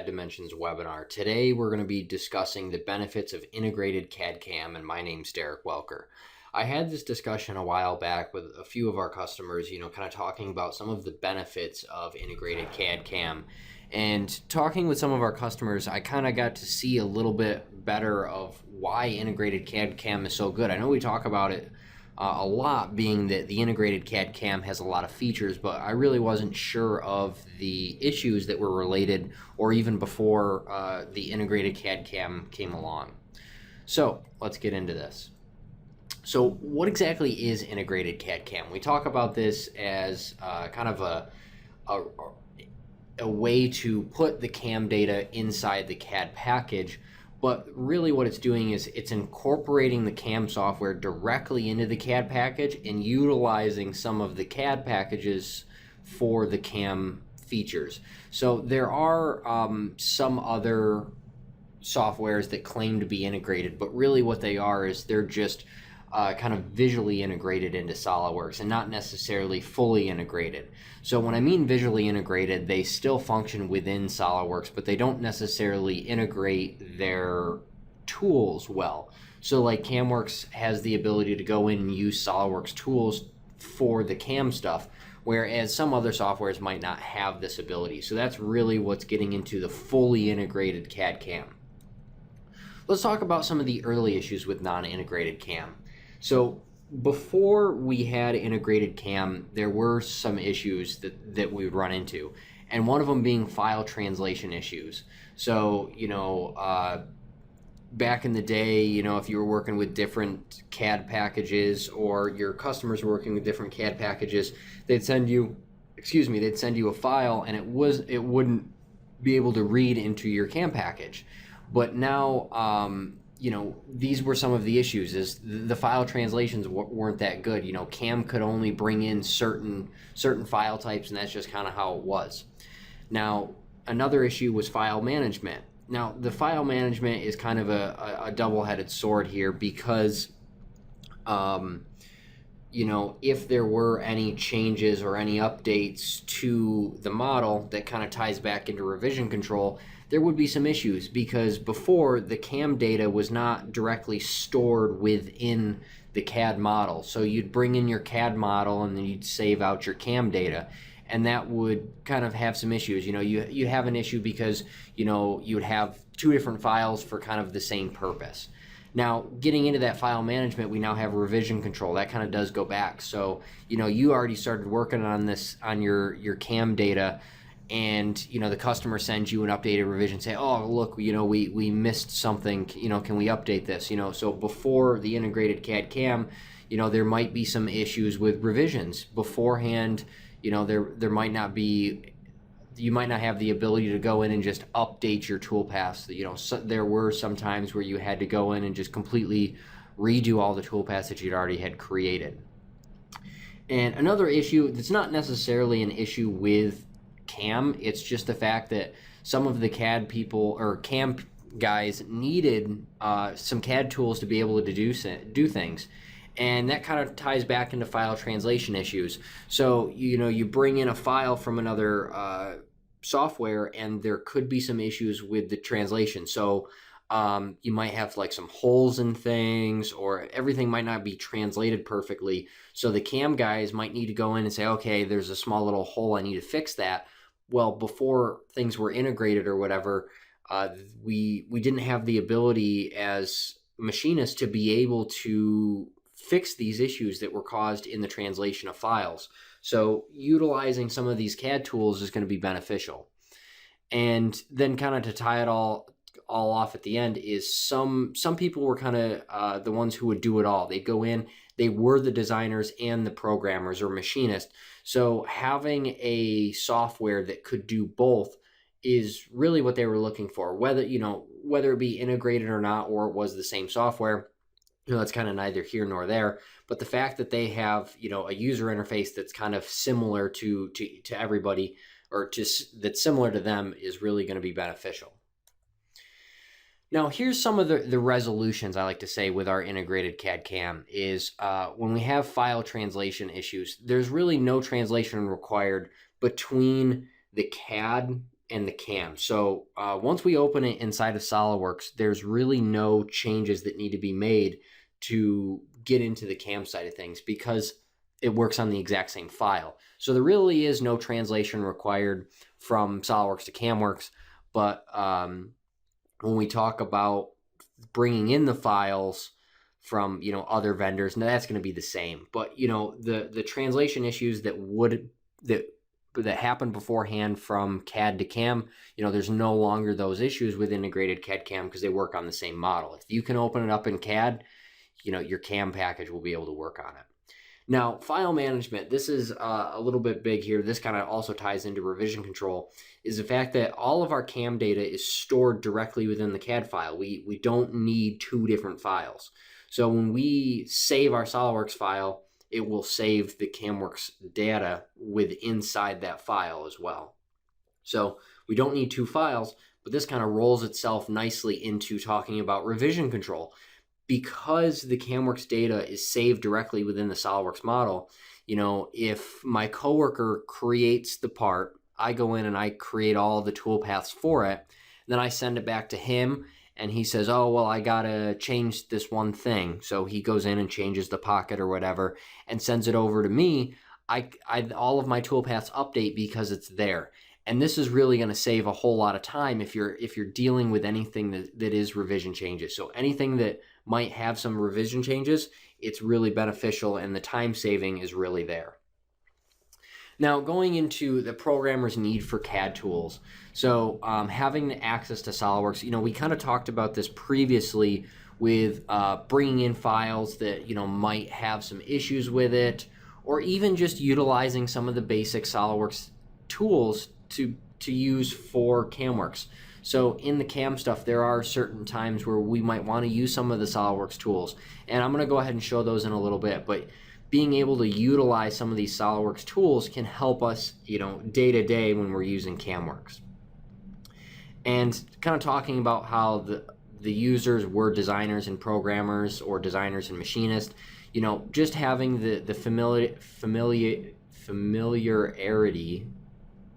CADimensions webinar. Today we're going to be discussing the benefits of integrated CAD-CAM, and my name's Derek Welker. I had this discussion a while back with a few of our customers, kind of talking about some of the benefits of integrated CAD-CAM. And talking with some of our customers, I kind of got to see a little bit better of why integrated CAD-CAM is so good. I know we talk about it a lot, being that the integrated CAD-CAM has a lot of features, but I really wasn't sure of the issues that were related or even before the integrated CAD-CAM came along. So let's get into this. So what exactly is integrated CAD-CAM? We talk about this as kind of a way to put the CAM data inside the CAD package. But really what it's doing is it's incorporating the CAM software directly into the CAD package and utilizing some of the CAD packages for the CAM features. So there are some other softwares that claim to be integrated, but really what they are is they're just kind of visually integrated into SolidWorks and not necessarily fully integrated. So when I mean visually integrated, they still function within SolidWorks, but they don't necessarily integrate their tools well. So like CAMWorks has the ability to go in and use SolidWorks tools for the CAM stuff, whereas some other softwares might not have this ability. So that's really what's getting into the fully integrated CAD-CAM. Let's talk about some of the early issues with non-integrated CAM. So before we had integrated CAM, there were some issues that we would run into, and one of them being file translation issues. So, back in the day, if you were working with different CAD packages or your customers were working with different CAD packages, they'd send you a file and it wouldn't be able to read into your CAM package. But now, these were some of the issues, is the file translations weren't that good. CAM could only bring in certain file types, and that's just kind of how it was. Now, another issue was file management. Now, the file management is kind of a double-headed sword here because, if there were any changes or any updates to the model that kind of ties back into revision control, there would be some issues, because before the CAM data was not directly stored within the CAD model. So you'd bring in your CAD model and then you'd save out your CAM data, and that would kind of have some issues. You have an issue because you would have two different files for kind of the same purpose. Now, getting into that file management, we now have revision control. That kind of does go back. So you already started working on this on your CAM data, and the customer sends you an updated revision, say, oh look, we missed something, can we update this? So before the integrated CAD-CAM, there might be some issues with revisions beforehand. There might not be, you might not have the ability to go in and just update your toolpaths. So there were some times where you had to go in and just completely redo all the toolpaths that you'd already had created. And another issue that's not necessarily an issue with CAM, it's just the fact that some of the CAD people or CAM guys needed some CAD tools to be able to do things, and that kind of ties back into file translation issues. So you bring in a file from another software, and there could be some issues with the translation. So you might have like some holes in things, or everything might not be translated perfectly. So the CAM guys might need to go in and say, okay, there's a small little hole, I need to fix that. Well, before things were integrated or whatever, we didn't have the ability as machinists to be able to fix these issues that were caused in the translation of files. So utilizing some of these CAD tools is going to be beneficial. And then kind of to tie it all off at the end is some people were kind of the ones who would do it all. They'd go in, they were the designers and the programmers or machinists. So having a software that could do both is really what they were looking for. Whether it be integrated or not, or it was the same software, that's kind of neither here nor there. But the fact that they have a user interface that's kind of similar to everybody, or that's similar to them, is really going to be beneficial. Now, here's some of the resolutions I like to say with our integrated CAD-CAM is when we have file translation issues, there's really no translation required between the CAD and the CAM. So once we open it inside of SolidWorks, there's really no changes that need to be made to get into the CAM side of things because it works on the exact same file. So there really is no translation required from SolidWorks to CAMWorks. But when we talk about bringing in the files from other vendors, now that's going to be the same. But the translation issues that happened beforehand from CAD to CAM, there's no longer those issues with integrated CAD-CAM because they work on the same model. If you can open it up in CAD, your CAM package will be able to work on it. Now, file management, this is a little bit big here. This kind of also ties into revision control, is the fact that all of our CAM data is stored directly within the CAD file. We don't need two different files. So when we save our SolidWorks file, it will save the CAMWorks data inside that file as well. So we don't need two files, but this kind of rolls itself nicely into talking about revision control. Because the CAMWorks data is saved directly within the SolidWorks model, if my coworker creates the part, I go in and I create all the toolpaths for it, then I send it back to him, and he says, oh, well, I gotta change this one thing. So he goes in and changes the pocket or whatever and sends it over to me. All of my toolpaths update because it's there. And this is really going to save a whole lot of time if you're dealing with anything that is revision changes. So anything that might have some revision changes, it's really beneficial, and the time saving is really there. Now, going into the programmer's need for CAD tools. So having access to SolidWorks, we kind of talked about this previously with bringing in files that, might have some issues with it, or even just utilizing some of the basic SolidWorks tools to use for CAMWorks. So in the CAM stuff, there are certain times where we might want to use some of the SolidWorks tools. And I'm going to go ahead and show those in a little bit. But being able to utilize some of these SolidWorks tools can help us, day to day when we're using CAMWorks. And kind of talking about how the users were designers and programmers, or designers and machinists, just having the familiarity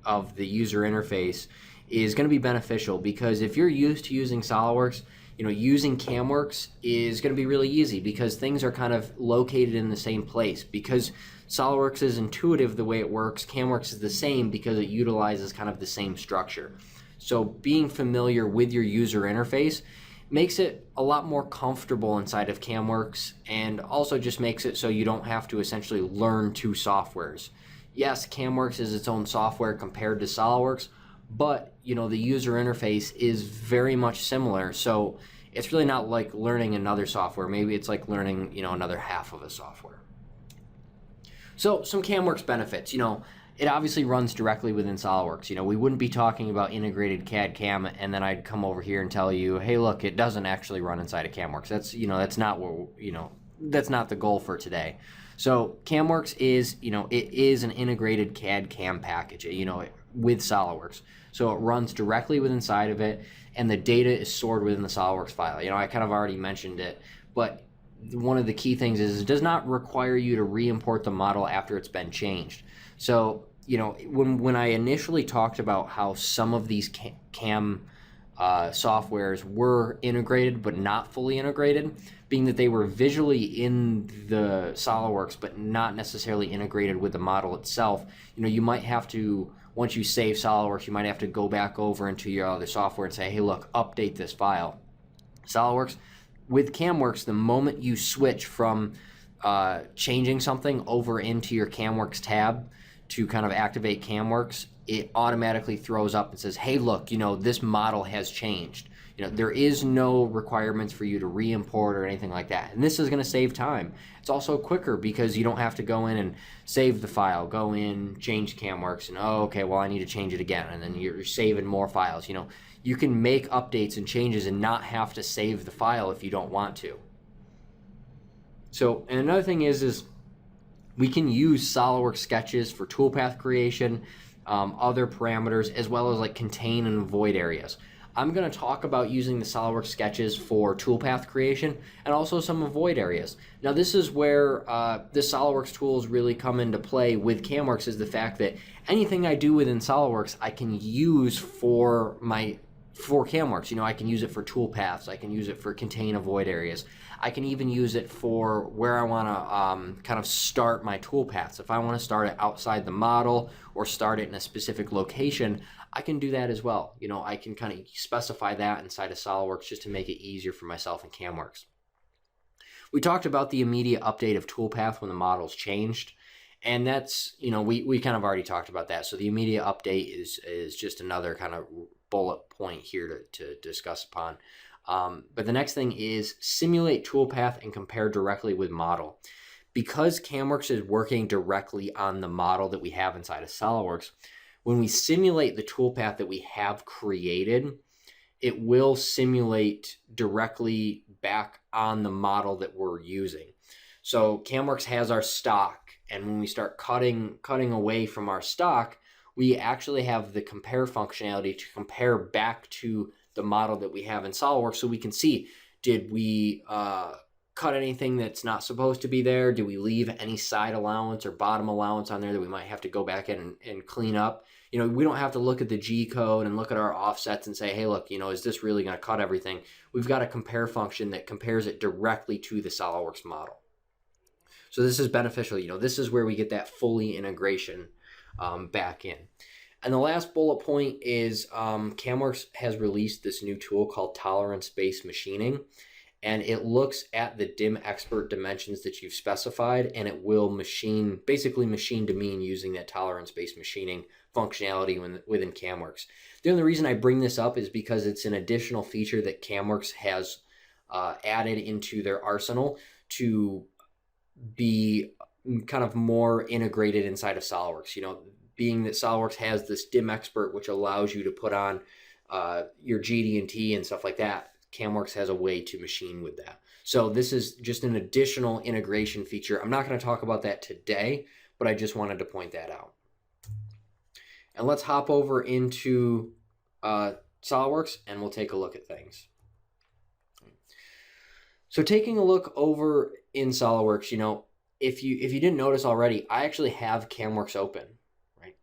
of the user interface is going to be beneficial, because if you're used to using SolidWorks, using CAMWorks is going to be really easy because things are kind of located in the same place. Because SolidWorks is intuitive the way it works, CAMWorks is the same because it utilizes kind of the same structure. So being familiar with your user interface makes it a lot more comfortable inside of CAMWorks, and also just makes it so you don't have to essentially learn two softwares. Yes, CAMWorks is its own software compared to SolidWorks, but the user interface is very much similar. So it's really not like learning another software. Maybe it's like learning another half of a software. So some CAMWorks benefits. It obviously runs directly within SolidWorks. We wouldn't be talking about integrated CAD-CAM and then I'd come over here and tell you, hey, look, it doesn't actually run inside of CAMWorks. That's not what that's not the goal for today. So CAMWorks is, it is an integrated CAD-CAM package, with SolidWorks. So it runs directly within inside of it, and the data is stored within the SolidWorks file. I kind of already mentioned it, but one of the key things is it does not require you to re-import the model after it's been changed. So, when I initially talked about how some of these CAM softwares were integrated but not fully integrated, being that they were visually in the SolidWorks but not necessarily integrated with the model itself, you might have to, once you save SolidWorks, you might have to go back over into your other software and say, hey, look, update this file. SolidWorks, with CAMWorks, the moment you switch from changing something over into your CAMWorks tab to kind of activate CAMWorks, it automatically throws up and says, hey, look, this model has changed. There is no requirements for you to re-import or anything like that. And this is going to save time. It's also quicker because you don't have to go in and save the file, go in, change CAMWorks, and okay, well, I need to change it again. And then you're saving more files. You can make updates and changes and not have to save the file if you don't want to. So, and another thing is we can use SolidWorks sketches for toolpath creation, other parameters, as well as like contain and void areas. I'm going to talk about using the SolidWorks sketches for toolpath creation and also some void areas. Now this is where the SolidWorks tools really come into play with CAMWorks, is the fact that anything I do within SolidWorks I can use for CAMWorks. You know, I can use it for toolpaths, I can use it for contain void areas. I can even use it for where I want to kind of start my toolpaths. If I want to start it outside the model or start it in a specific location, I can do that as well. You know, I can kind of specify that inside of SolidWorks just to make it easier for myself in CAMWorks. We talked about the immediate update of toolpath when the model's changed. And that's, you know, we kind of already talked about that. So the immediate update is just another kind of bullet point here to discuss upon. But the next thing is simulate toolpath and compare directly with model. Because CAMWorks is working directly on the model that we have inside of SolidWorks, when we simulate the toolpath that we have created, it will simulate directly back on the model that we're using. So CAMWorks has our stock, and when we start cutting away from our stock, we actually have the compare functionality to compare back to the model that we have in SolidWorks, so we can see, did we cut anything that's not supposed to be there? Did we leave any side allowance or bottom allowance on there that we might have to go back in and clean up? You know, we don't have to look at the G code and look at our offsets and say, hey, look, you know, is this really going to cut everything? We've got a compare function that compares it directly to the SolidWorks model. So this is beneficial. You know, this is where we get that fully integration back in. And the last bullet point is CAMWorks has released this new tool called tolerance-based machining, and it looks at the dim expert dimensions that you've specified, and it will basically machine to mean using that tolerance-based machining functionality within CAMWorks. The only reason I bring this up is because it's an additional feature that CAMWorks has added into their arsenal to be kind of more integrated inside of SolidWorks. You know, being that SolidWorks has this dim expert, which allows you to put on your GD&T and stuff like that, CAMWorks has a way to machine with that. So this is just an additional integration feature. I'm not going to talk about that today, but I just wanted to point that out. And let's hop over into SolidWorks and we'll take a look at things. So taking a look over in SolidWorks, you know, if you didn't notice already, I actually have CAMWorks open, right?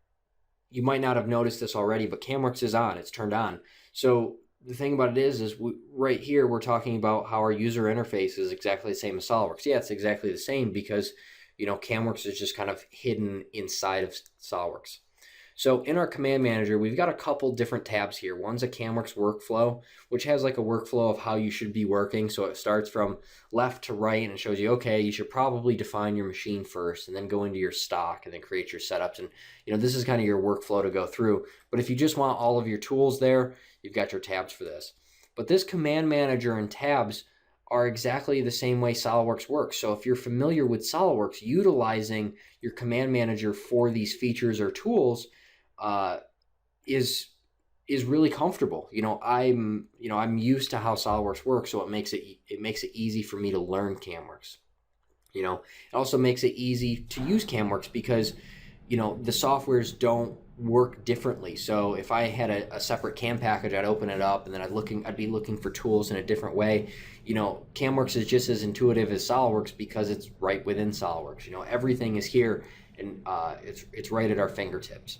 You might not have noticed this already, but CAMWorks is on, it's turned on. So the thing about it is right here, we're talking about how our user interface is exactly the same as SolidWorks. Yeah, it's exactly the same because, you know, CAMWorks is just kind of hidden inside of SolidWorks. So in our command manager, we've got a couple different tabs here. One's a CAMWorks workflow, which has like a workflow of how you should be working. So it starts from left to right and it shows you, okay, you should probably define your machine first and then go into your stock and then create your setups. And, you know, this is kind of your workflow to go through. But if you just want all of your tools there, you've got your tabs for this. But this command manager and tabs are exactly the same way SolidWorks works. So if you're familiar with SolidWorks, utilizing your command manager for these features or tools is really comfortable. You know, I'm used to how SolidWorks works, so it makes it easy for me to learn CAMWorks. You know, it also makes it easy to use CAMWorks because, you know, the softwares don't work differently. So if I had a separate CAM package, I'd open it up and then I'd be looking for tools in a different way. You know, CAMWorks is just as intuitive as SolidWorks because it's right within SolidWorks. You know, everything is here and it's right at our fingertips.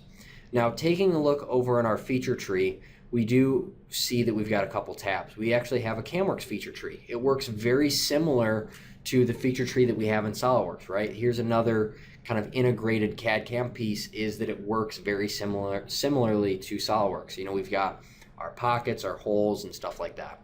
Now, taking a look over in our feature tree, we do see that we've got a couple tabs. We actually have a CAMWorks feature tree. It works very similar to the feature tree that we have in SolidWorks, right? Here's another kind of integrated CAD-CAM piece, is that it works very similarly to SolidWorks. You know, we've got our pockets, our holes, and stuff like that,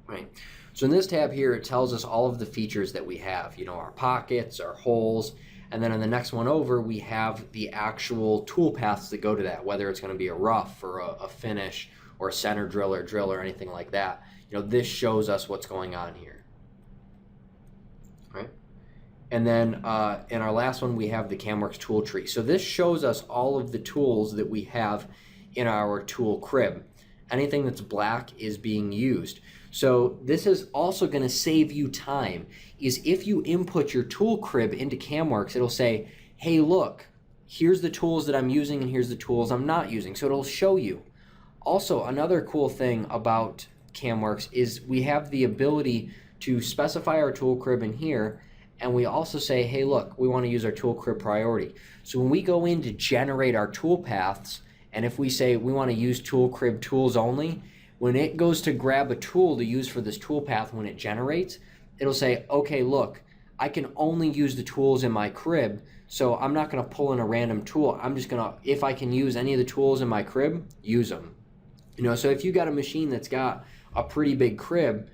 right? So in this tab here, it tells us all of the features that we have, you know, our pockets, our holes, and then on the next one over, we have the actual tool paths that go to that, whether it's going to be a rough or a finish or a center drill or anything like that. You know, this shows us what's going on here, right? And then in our last one, we have the CAMWorks tool tree. So this shows us all of the tools that we have in our tool crib. Anything that's black is being used. So this is also going to save you time, is if you input your tool crib into CAMWorks, it'll say, hey, look, here's the tools that I'm using and here's the tools I'm not using. So it'll show you Also, another cool thing about CAMWorks is we have the ability to specify our tool crib in here, and we also say, hey, look, we want to use our tool crib priority. So when we go in to generate our tool paths, and if we say we want to use tool crib tools only, when it goes to grab a tool to use for this tool path when it generates, it'll say, okay, look, I can only use the tools in my crib, so I'm not going to pull in a random tool. I'm just going to, if I can use any of the tools in my crib, use them. So if you got a machine that's got a pretty big crib,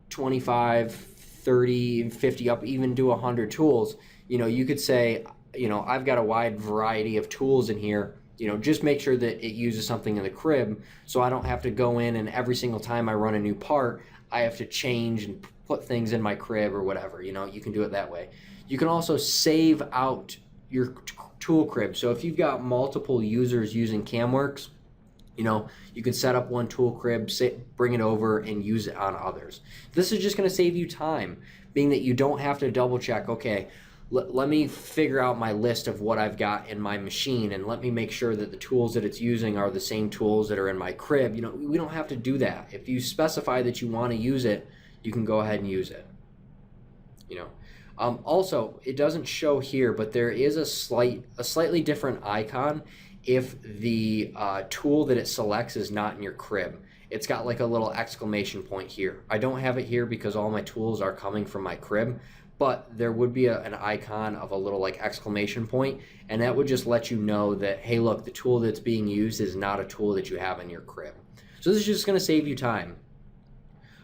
25, 30, 50, up even to 100 tools, you could say, I've got a wide variety of tools in here. Just make sure that it uses something in the crib, so I don't have to go in and every single time I run a new part, I have to change and put things in my crib or whatever. You can do it that way. You can also save out your tool crib. So if you've got multiple users using CAMWorks, you can set up one tool crib, bring it over, and use it on others. This is just going to save you time, being that you don't have to double check, okay, let me figure out my list of what I've got in my machine, and let me make sure that the tools that it's using are the same tools that are in my crib. We don't have to do that. If you specify that you want to use it, you can go ahead and use it. Also, it doesn't show here, but there is a slightly different icon if the tool that it selects is not in your crib. It's got like a little exclamation point here. I don't have it here because all my tools are coming from my crib, but there would be an icon of a little like exclamation point, and that would just let you know that, hey, look, the tool that's being used is not a tool that you have in your crib. So this is just going to save you time.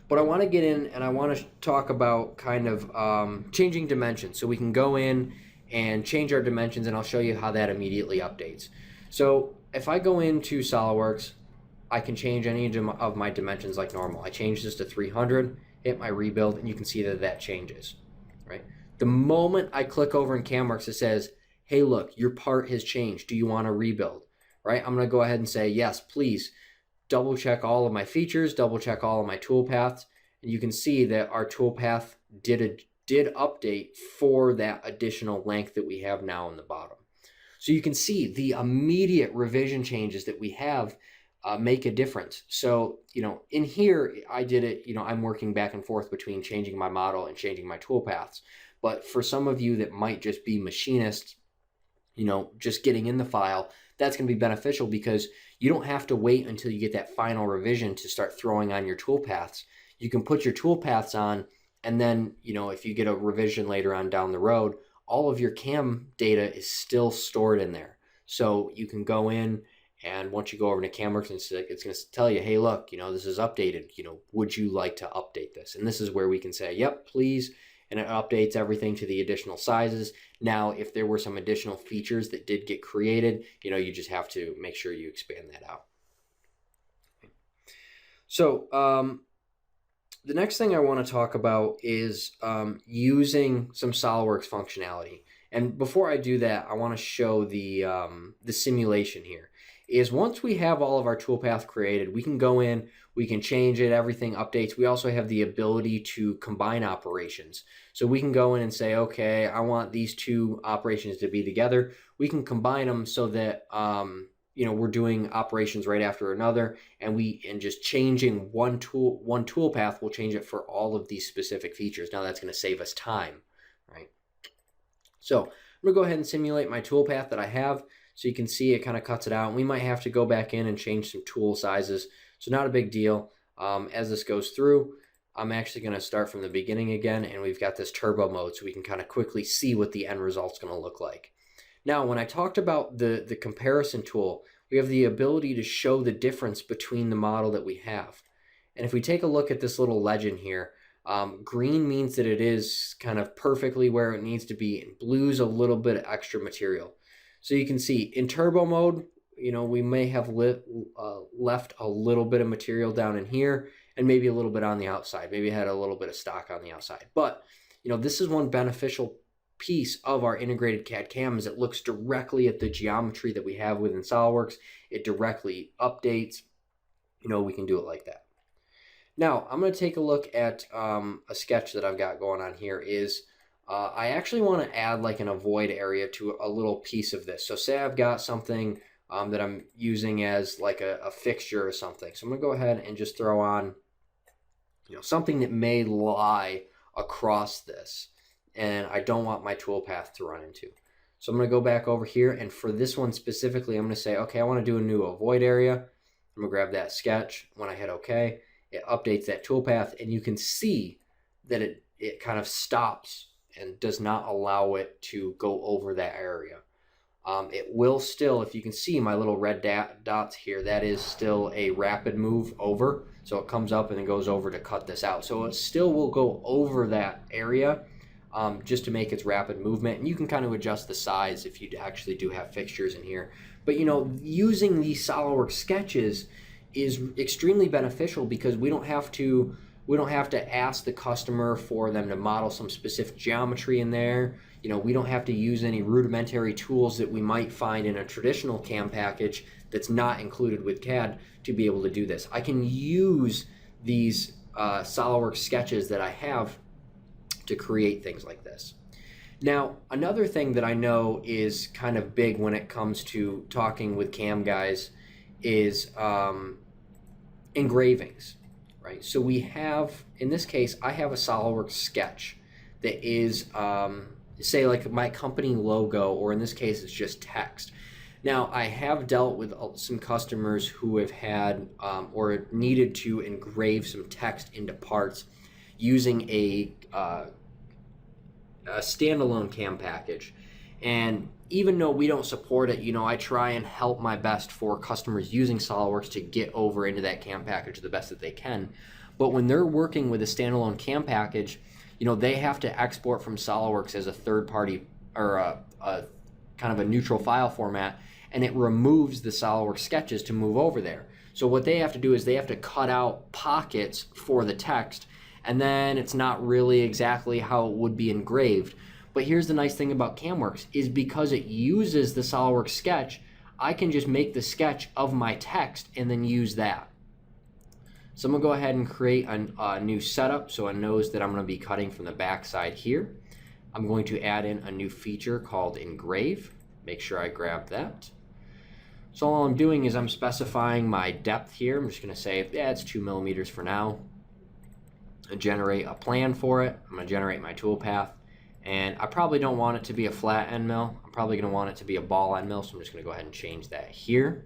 But I want to get in and I want to talk about kind of changing dimensions. So we can go in and change our dimensions, and I'll show you how that immediately updates. So if I go into SolidWorks, I can change any of my dimensions like normal. I change this to 300, hit my rebuild, and you can see that that changes, right? The moment I click over in CAMWorks, it says, hey, look, your part has changed. Do you want to rebuild, right? I'm going to go ahead and say, yes, please. Double check all of my features, double check all of my tool paths, and you can see that our tool path did update for that additional length that we have now in the bottom. So you can see the immediate revision changes that we have make a difference. So, in here, I did it, I'm working back and forth between changing my model and changing my tool paths. But for some of you that might just be machinists, just getting in the file, that's going to be beneficial because you don't have to wait until you get that final revision to start throwing on your tool paths. You can put your tool paths on, and then, if you get a revision later on down the road, all of your CAM data is still stored in there. So you can go in, and once you go over to CAMWorks, it's going to tell you, hey, look, this is updated. Would you like to update this? And this is where we can say, yep, please. And it updates everything to the additional sizes. Now, if there were some additional features that did get created, you just have to make sure you expand that out. So the next thing I want to talk about is using some SolidWorks functionality. And before I do that, I want to show the simulation here. Is once we have all of our toolpath created, we can go in, we can change it, everything updates. We also have the ability to combine operations. So we can go in and say, okay, I want these two operations to be together. We can combine them so that we're doing operations right after another, and just changing one tool path will change it for all of these specific features. Now that's going to save us time, right? So I'm going to go ahead and simulate my tool path that I have. So you can see it kind of cuts it out. We might have to go back in and change some tool sizes. So not a big deal. As this goes through, I'm actually going to start from the beginning again, and we've got this turbo mode so we can kind of quickly see what the end result's going to look like. Now, when I talked about the comparison tool, we have the ability to show the difference between the model that we have. And if we take a look at this little legend here, green means that it is kind of perfectly where it needs to be, and blue's a little bit of extra material. So you can see in turbo mode, we may have left a little bit of material down in here and maybe a little bit on the outside. Maybe had a little bit of stock on the outside. But, this is one beneficial piece of our integrated CAD-CAM is it looks directly at the geometry that we have within SolidWorks. It directly updates. We can do it like that. Now, I'm going to take a look at a sketch that I've got going on here is I actually want to add like an avoid area to a little piece of this. So say I've got something that I'm using as like a fixture or something. So I'm gonna go ahead and just throw on, something that may lie across this, and I don't want my toolpath to run into. So I'm gonna go back over here, and for this one specifically, I'm gonna say, okay, I wanna do a new avoid area. I'm gonna grab that sketch. When I hit okay, it updates that toolpath, and you can see that it kind of stops and does not allow it to go over that area. It will still, if you can see my little red dots here, that is still a rapid move over. So it comes up and then goes over to cut this out. So it still will go over that area just to make its rapid movement. And you can kind of adjust the size if you actually do have fixtures in here. But using these SolidWorks sketches is extremely beneficial because we don't have to ask the customer for them to model some specific geometry in there. We don't have to use any rudimentary tools that we might find in a traditional CAM package that's not included with CAD to be able to do this. I can use these SolidWorks sketches that I have to create things like this. Now, another thing that I know is kind of big when it comes to talking with CAM guys is engravings, right? So we have, in this case, I have a SolidWorks sketch that is, say like my company logo, or in this case, it's just text. Now, I have dealt with some customers who have had or needed to engrave some text into parts using a standalone CAM package. And even though we don't support it, I try and help my best for customers using SolidWorks to get over into that CAM package the best that they can. But when they're working with a standalone CAM package, they have to export from SolidWorks as a third party or a kind of a neutral file format, and it removes the SolidWorks sketches to move over there. So what they have to do is they have to cut out pockets for the text, and then it's not really exactly how it would be engraved. But here's the nice thing about CAMWorks is because it uses the SolidWorks sketch, I can just make the sketch of my text and then use that. So I'm going to go ahead and create a new setup so it knows that I'm going to be cutting from the back side here. I'm going to add in a new feature called Engrave. Make sure I grab that. So all I'm doing is I'm specifying my depth here. I'm just going to say, yeah, it's 2 millimeters for now. I generate a plan for it. I'm going to generate my toolpath. And I probably don't want it to be a flat end mill. I'm probably going to want it to be a ball end mill. So I'm just going to go ahead and change that here.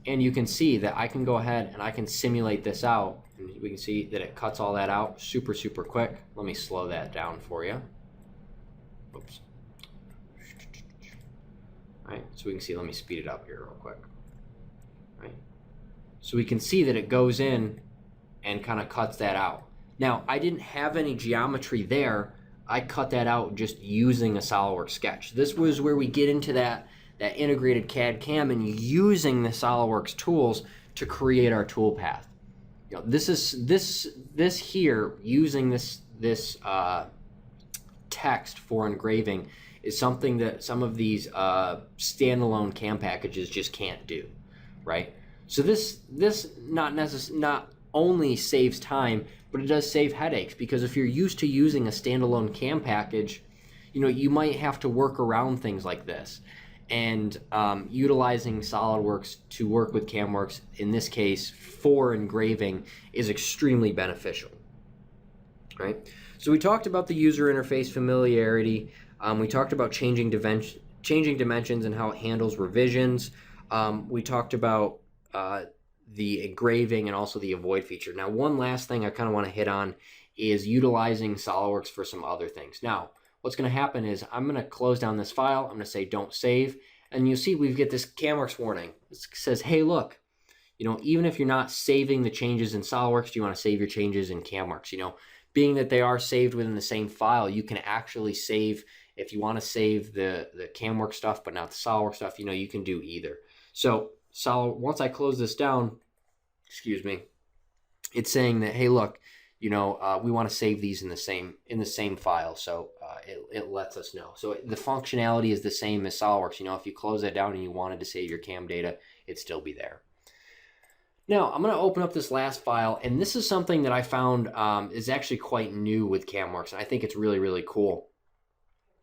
And you can see that I can go ahead and I can simulate this out. And we can see that it cuts all that out super, super quick. Let me slow that down for you. Oops. All right, so we can see, let me speed it up here real quick. All right. So we can see that it goes in and kind of cuts that out. Now, I didn't have any geometry there. I cut that out just using a SolidWorks sketch. This was where we get into that integrated CAD-CAM and using the SolidWorks tools to create our toolpath. This here, using this text for engraving is something that some of these standalone CAM packages just can't do, right? So this not only saves time, but it does save headaches, because if you're used to using a standalone CAM package, you might have to work around things like this. And utilizing SolidWorks to work with CAMWorks, in this case for engraving, is extremely beneficial, right? So we talked about the user interface familiarity. We talked about changing dimensions and how it handles revisions. We talked about the engraving and also the avoid feature. Now, one last thing I kind of want to hit on is utilizing SolidWorks for some other things. Now, what's going to happen is I'm going to close down this file. I'm going to say don't save. And you'll see we get this CAMWorks warning. It says, hey, look, even if you're not saving the changes in SolidWorks, do you want to save your changes in CAMWorks? Being that they are saved within the same file, you can actually save, if you want to save the CAMWorks stuff but not the SolidWorks stuff, you can do either. So once I close this down, it's saying that, hey, look, we want to save these in the same file. So it lets us know. So the functionality is the same as SolidWorks. If you close that down and you wanted to save your CAM data, it'd still be there. Now, I'm going to open up this last file, and this is something that I found is actually quite new with CAMWorks, and I think it's really, really cool,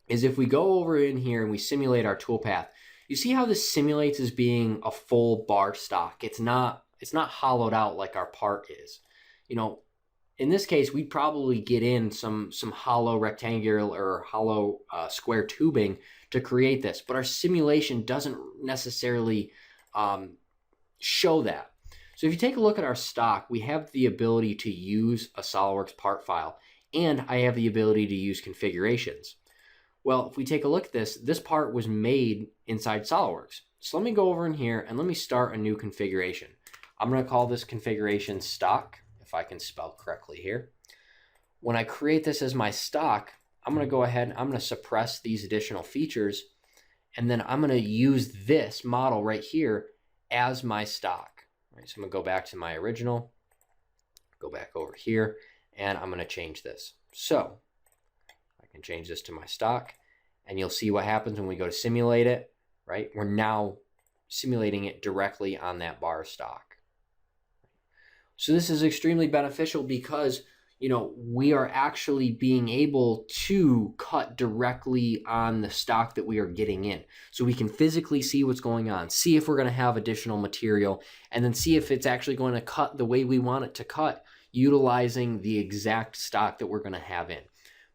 is if we go over in here and we simulate our toolpath, You see how this simulates as being a full bar stock. It's not hollowed out like our part is. You know, in this case, we'd probably get in some hollow rectangular or hollow square tubing to create this, but our simulation doesn't necessarily show that. So if you take a look at our stock, we have the ability to use a SolidWorks part file, and I have the ability to use configurations. Well, if we take a look at this, this part was made inside SolidWorks. So let me go over in here and let me start a new configuration. I'm going to call this configuration stock, if I can spell correctly here. When I create this as my stock, I'm going to go ahead and I'm going to suppress these additional features, and then I'm going to use this model right here as my stock. Right, so I'm going to go back to my original, go back over here, and I'm going to change this. So I can change this to my stock, and you'll see what happens when we go to simulate it, right? We're now simulating it directly on that bar stock. So this is extremely beneficial because, you know, we are actually being able to cut directly on the stock that we are getting in. So we can physically see what's going on, see if we're going to have additional material, and then see if it's actually going to cut the way we want it to cut, utilizing the exact stock that we're going to have in.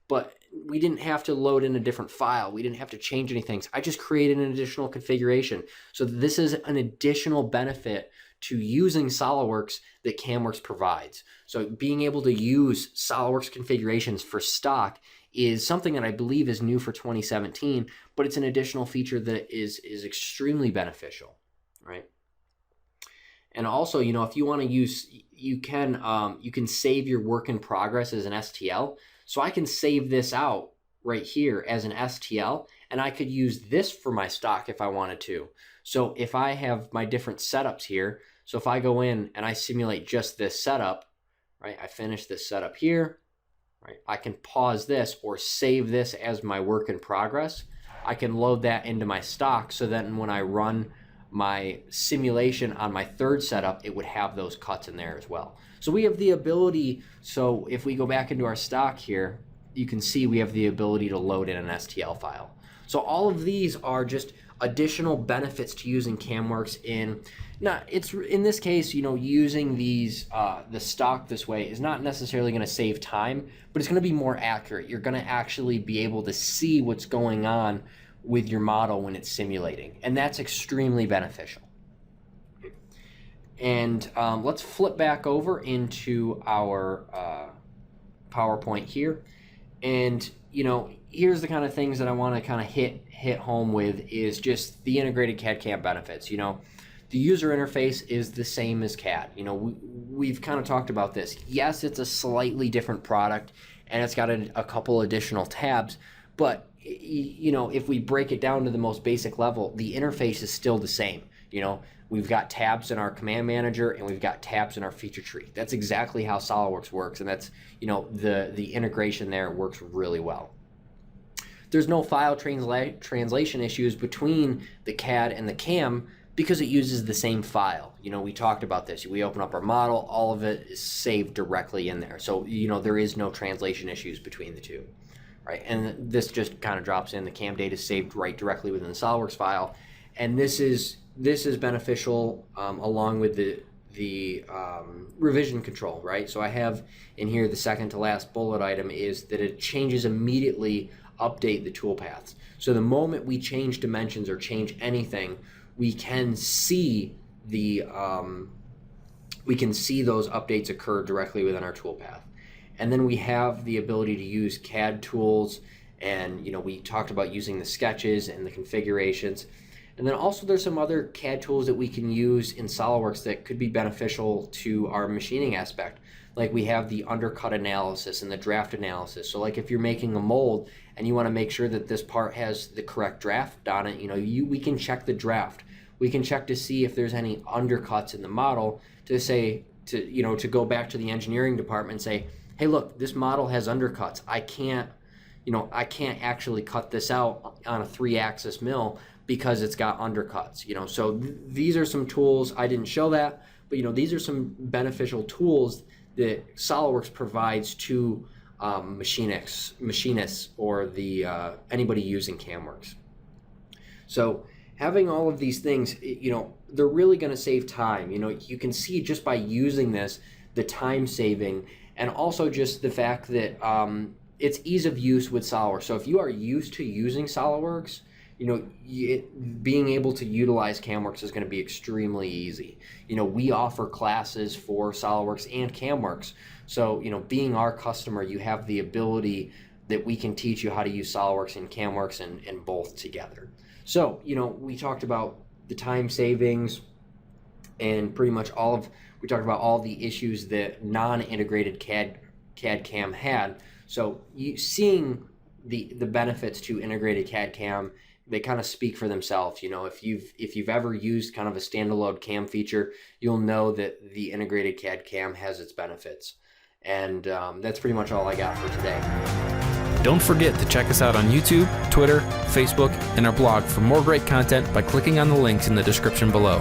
But we didn't have to load in a different file. We didn't have to change anything. I just created an additional configuration. So this is an additional benefit to using SolidWorks that CAMWorks provides. So being able to use SolidWorks configurations for stock is something that I believe is new for 2017, but it's an additional feature that is extremely beneficial, right? And also, you know, if you want to use, you can save your work in progress as an STL. So I can save this out right here as an STL, and I could use this for my stock if I wanted to. So if I have my different setups here, so if I go in and I simulate just this setup, right, I finish this setup here, right, I can pause this or save this as my work in progress. I can load that into my stock so then when I run my simulation on my third setup, it would have those cuts in there as well. So we have the ability, so if we go back into our stock here, you can see we have the ability to load in an STL file. So all of these are just additional benefits to using CAMWorks in this case, you know, using these the stock this way is not necessarily going to save time, but it's going to be more accurate. You're going to actually be able to see what's going on with your model when it's simulating, and that's extremely beneficial. And let's flip back over into our PowerPoint here, and you know, here's the kind of things that I want to kind of hit home with is just the integrated CAD/CAM benefits. You know, the user interface is the same as CAD. You know, we've kind of talked about this. Yes, it's a slightly different product, and it's got a couple additional tabs, but you know, if we break it down to the most basic level, the interface is still the same. You know, we've got tabs in our command manager and we've got tabs in our feature tree. That's exactly how SolidWorks works, and that's, you know, the integration there works really well. There's no file translation issues between the CAD and the CAM because it uses the same file. You know, we talked about this. We open up our model, all of it is saved directly in there. So, you know, there is no translation issues between the two, right? And this just kind of drops in. The CAM data is saved right directly within the SolidWorks file. And this is beneficial along with the revision control, right? So I have in here the second to last bullet item is that it changes immediately, update the toolpaths. So the moment we change dimensions or change anything, we can see those updates occur directly within our toolpath. And then we have the ability to use CAD tools, and you know, we talked about using the sketches and the configurations. And then also there's some other CAD tools that we can use in SolidWorks that could be beneficial to our machining aspect. Like we have the undercut analysis and the draft analysis. So like if you're making a mold and you want to make sure that this part has the correct draft on it, you know, we can check the draft. We can check to see if there's any undercuts in the model to go back to the engineering department and say, hey, look, this model has undercuts. I can't actually cut this out on a 3-axis mill because it's got undercuts, you know. So these are some tools. I didn't show that, but you know, these are some beneficial tools that SolidWorks provides to machinists or the anybody using CAMWorks. So having all of these things, they're really going to save time. You can see just by using this, the time saving, and also just the fact that it's ease of use with SolidWorks. So if you are used to using SolidWorks, being able to utilize CAMWorks is going to be extremely easy. We offer classes for SolidWorks and CAMWorks. So, being our customer, you have the ability that we can teach you how to use SolidWorks and CAMWorks and both together. So, we talked about the time savings and pretty much we talked about all the issues that non-integrated CAD-CAM had. So seeing the benefits to integrated CAD-CAM, they kind of speak for themselves. If you've ever used kind of a standalone CAM feature, you'll know that the integrated CAD-CAM has its benefits. And that's pretty much all I got for today. Don't forget to check us out on YouTube, Twitter, Facebook, and our blog for more great content by clicking on the links in the description below.